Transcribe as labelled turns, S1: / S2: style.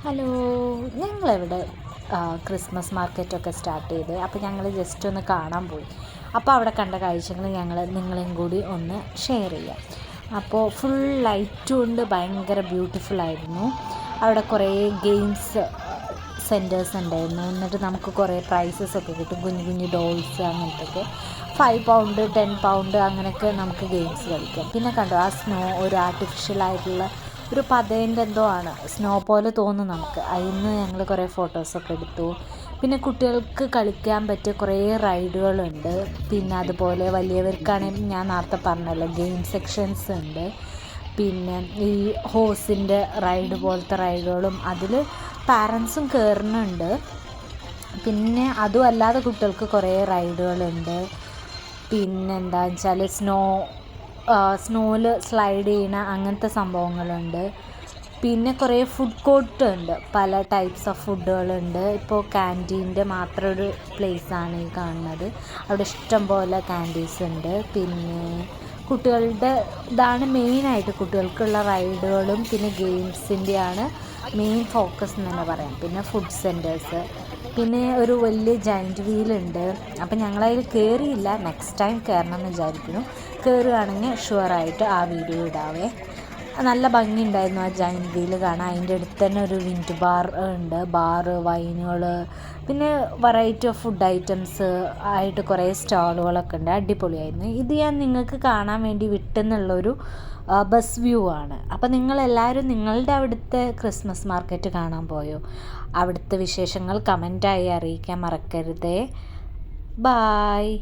S1: Hello, ഞങ്ങളിവിടെ Christmas മാർക്കറ്റൊക്കെ start ചെയ്ത് അപ്പോൾ ഞങ്ങൾ ജസ്റ്റ് ഒന്ന് കാണാൻ പോയി. അപ്പോൾ അവിടെ കണ്ട കാഴ്ചകൾ ഞങ്ങൾ നിങ്ങളെയും കൂടി ഒന്ന് ഷെയർ ചെയ്യാം. അപ്പോൾ ഫുൾ ലൈറ്റ് കൊണ്ട് ഭയങ്കര ബ്യൂട്ടിഫുള്ളായിരുന്നു. അവിടെ കുറേ ഗെയിംസ് സെൻറ്റേഴ്സ് ഉണ്ടായിരുന്നു. എന്നിട്ട് നമുക്ക് കുറേ പ്രൈസസ് ഒക്കെ കിട്ടും. കുഞ്ഞു കുഞ്ഞു ഡോൾസ് അങ്ങനത്തെയൊക്കെ 5 പൗണ്ട് 10 പൗണ്ട് അങ്ങനെയൊക്കെ നമുക്ക് ഗെയിംസ് കളിക്കാം. പിന്നെ കണ്ടോ ആ സ്നോ ഒരു ആർട്ടിഫിഷ്യലായിട്ടുള്ള ഒരു പതേൻ്റെ എന്തോ ആണ്, സ്നോ പോലെ തോന്നും നമുക്ക്. അതിന് ഞങ്ങൾ കുറേ ഫോട്ടോസൊക്കെ എടുത്തു. പിന്നെ കുട്ടികൾക്ക് കളിക്കാൻ പറ്റിയ കുറേ റൈഡുകളുണ്ട്. പിന്നെ അതുപോലെ വലിയവർക്കാണെങ്കിൽ ഞാൻ നേരത്തെ പറഞ്ഞല്ലോ ഗെയിം സെക്ഷൻസ് ഉണ്ട്. പിന്നെ ഈ ഹോസിൻ്റെ റൈഡ് പോലത്തെ റൈഡുകളും അതിൽ പാരൻസും കയറുന്നുണ്ട്. പിന്നെ അതും അല്ലാതെ കുട്ടികൾക്ക് കുറേ റൈഡുകളുണ്ട്. പിന്നെന്താണെന്ന് വെച്ചാൽ സ്നോയിൽ സ്ലൈഡ് ചെയ്യണ അങ്ങനത്തെ സംഭവങ്ങളുണ്ട്. പിന്നെ കുറേ ഫുഡ് കോർട്ട് ഉണ്ട്, പല ടൈപ്സ് ഓഫ് ഫുഡുകളുണ്ട്. ഇപ്പോൾ ക്യാൻറ്റീൻ്റെ മാത്രം ഒരു പ്ലേസാണ് ഈ കാണുന്നത്. അവിടെ ഇഷ്ടം പോലെ ക്യാൻറ്റീസ് ഉണ്ട്. പിന്നെ കുട്ടികളുടെ ഇതാണ് മെയിനായിട്ട്, കുട്ടികൾക്കുള്ള റൈഡുകളും പിന്നെ ഗെയിംസിൻ്റെയാണ് മെയിൻ ഫോക്കസ് എന്ന് തന്നെ പറയാം. പിന്നെ ഫുഡ് സെൻറ്റേഴ്സ്, പിന്നെ ഒരു വലിയ ജയൻറ്റ് വീലുണ്ട്. അപ്പം ഞങ്ങളതിൽ കയറിയില്ല, നെക്സ്റ്റ് ടൈം കയറണം എന്ന് വിചാരിക്കുന്നു. കയറുകയാണെങ്കിൽ ഷുവറായിട്ട് ആ വീഡിയോ ഇടാവേ. നല്ല ഭംഗിയുണ്ടായിരുന്നു ആ ജയൻറ്റ് വീല് കാണാൻ. അതിൻ്റെ അടുത്ത് തന്നെ ഒരു വിൻഡ് ബാർ ഉണ്ട്, ബാറ്, വൈനുകൾ, പിന്നെ വെറൈറ്റി ഓഫ് ഫുഡ് ഐറ്റംസ് ആയിട്ട് കുറേ സ്റ്റാളുകളൊക്കെ ഉണ്ട്. അടിപൊളിയായിരുന്നു. ഇത് ഞാൻ നിങ്ങൾക്ക് കാണാൻ വേണ്ടി വിട്ടെന്നുള്ളൊരു ബസ് വ്യൂ ആണ്. അപ്പോൾ നിങ്ങളെല്ലാവരും നിങ്ങളുടെ അവിടുത്തെ ക്രിസ്മസ് മാർക്കറ്റ് കാണാൻ പോയോ? അവിടുത്തെ വിശേഷങ്ങൾ കമൻറ്റായി അറിയിക്കാൻ മറക്കരുതേ. ബായ്.